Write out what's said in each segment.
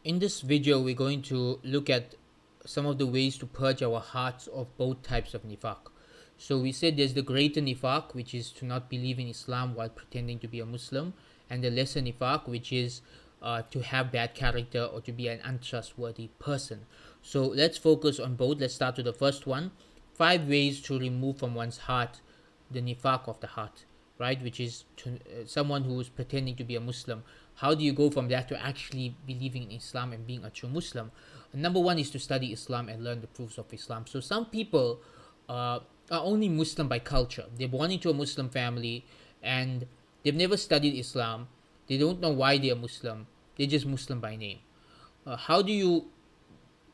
In this video, we're going to look at some of the ways to purge our hearts of both types of nifaq. So we said there's the greater nifaq, which is to not believe in Islam while pretending to be a Muslim, and the lesser nifaq, which is to have bad character or to be an untrustworthy person. So let's focus on both. Let's start with the first one. 5 ways to remove from one's heart the nifaq of the heart, right? Which is someone who is pretending to be a Muslim. How do you go from that to actually believing in Islam and being a true Muslim? Number one is to study Islam and learn the proofs of Islam. So some people are only Muslim by culture. They're born into a Muslim family and they've never studied Islam. They don't know why they are Muslim. They're just Muslim by name. How do you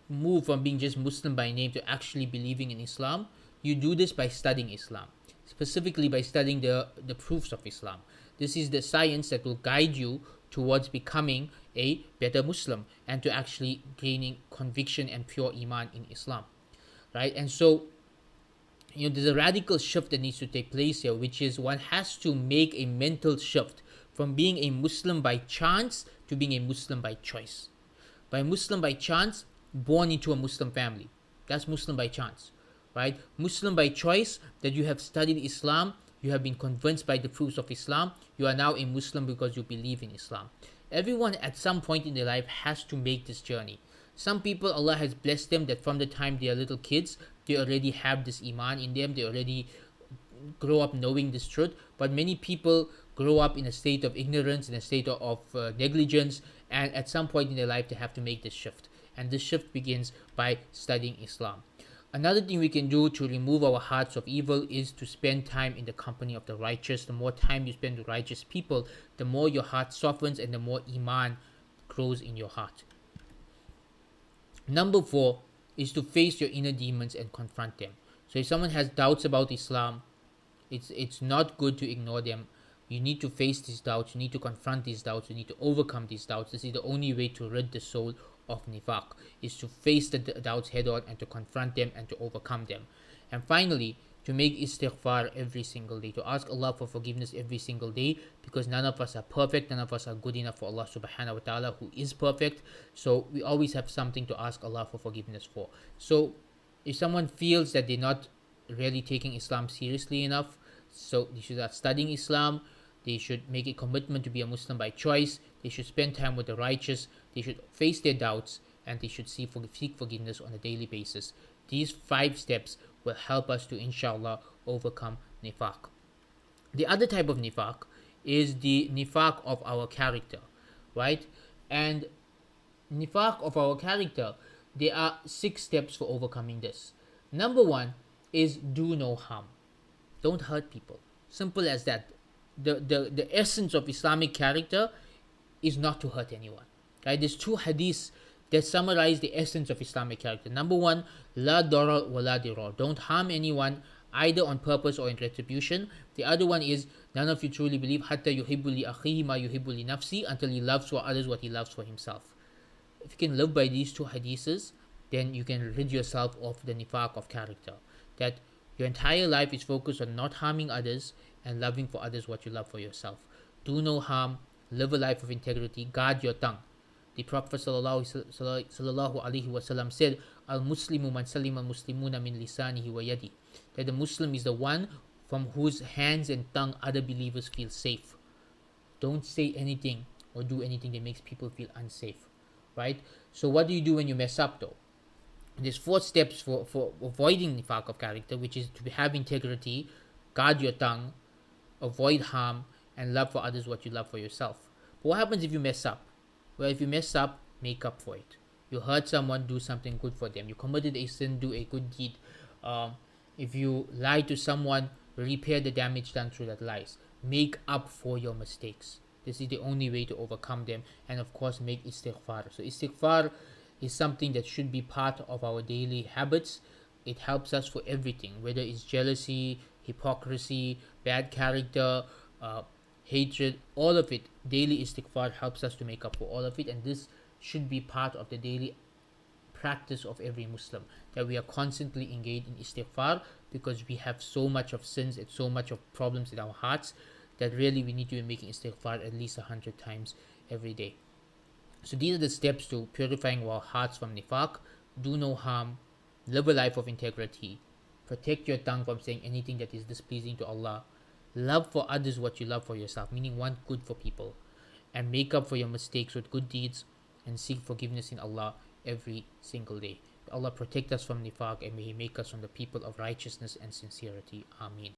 move from being just Muslim by name to actually believing in Islam? You do this by studying Islam, specifically by studying the proofs of Islam. This is the science that will guide you towards becoming a better Muslim and to actually gaining conviction and pure Iman in Islam, right? And so, there's a radical shift that needs to take place here, which is one has to make a mental shift from being a Muslim by chance to being a Muslim by choice. By Muslim by chance, born into a Muslim family. That's Muslim by chance, right? Muslim by choice, that you have studied Islam, you have been convinced by the proofs of Islam, you are now a Muslim because you believe in Islam. Everyone at some point in their life has to make this journey. Some people, Allah has blessed them that from the time they are little kids, they already have this Iman in them, they already grow up knowing this truth. But many people grow up in a state of ignorance, in a state of negligence, and at some point in their life they have to make this shift. And this shift begins by studying Islam. Another thing we can do to remove our hearts of evil is to spend time in the company of the righteous. The more time you spend with righteous people, the more your heart softens and the more Iman grows in your heart. Number 4 is to face your inner demons and confront them. So if someone has doubts about Islam, it's not good to ignore them. You need to face these doubts, you need to confront these doubts, you need to overcome these doubts. This is the only way to rid the soul of nifaq, is to face the doubts head on and to confront them and to overcome them. And finally, to make istighfar every single day, to ask Allah for forgiveness every single day, because none of us are perfect, none of us are good enough for Allah subhanahu wa ta'ala, who is perfect. So we always have something to ask Allah for forgiveness for. So if someone feels that they're not really taking Islam seriously enough, so they should start studying Islam, they should make a commitment to be a Muslim by choice, they should spend time with the righteous, they should face their doubts, and they should seek forgiveness on a daily basis. These 5 steps will help us to, inshallah, overcome nifaq. The other type of nifaq is the nifaq of our character, right? And nifaq of our character, there are 6 steps for overcoming this. Number 1 is do no harm. Don't hurt people. Simple as that. The essence of Islamic character is not to hurt anyone. Right? There's 2 hadiths that summarize the essence of Islamic character. Number 1, la darar wa la dirar. Don't harm anyone either on purpose or in retribution. The other one is none of you truly believe hatta yuhibbu li akhihi ma yuhibbu li nafsi, until he loves for others what he loves for himself. If you can live by these 2 hadiths, then you can rid yourself of the nifaq of character. That your entire life is focused on not harming others and loving for others what you love for yourself. Do no harm, live a life of integrity, guard your tongue. The Prophet sallallahu alaihi wasallam said, "Al-Muslimu man salima al-Muslimuna min lisanihi wa yadi." That the Muslim is the one from whose hands and tongue other believers feel safe. Don't say anything or do anything that makes people feel unsafe, right? So what do you do when you mess up though? There's 4 steps for avoiding nifaq of character, which is to have integrity, guard your tongue, avoid harm, and love for others what you love for yourself. But what happens if you mess up? Well, if you mess up, make up for it. You hurt someone, do something good for them. You committed a sin, do a good deed. If you lie to someone, repair the damage done through that lies. Make up for your mistakes. This is the only way to overcome them. And of course, make istighfar. So istighfar is something that should be part of our daily habits. It helps us for everything, whether it's jealousy, hypocrisy, bad character, hatred, all of it. Daily istighfar helps us to make up for all of it, and this should be part of the daily practice of every Muslim, that we are constantly engaged in istighfar, because we have so much of sins and so much of problems in our hearts that really we need to be making istighfar at least 100 times every day. So these are the steps to purifying our hearts from nifaq. Do no harm, live a life of integrity, protect your tongue from saying anything that is displeasing to Allah, love for others what you love for yourself, meaning want good for people, and make up for your mistakes with good deeds, and seek forgiveness in Allah every single day. May Allah protect us from nifaq, and may He make us from the people of righteousness and sincerity. Ameen.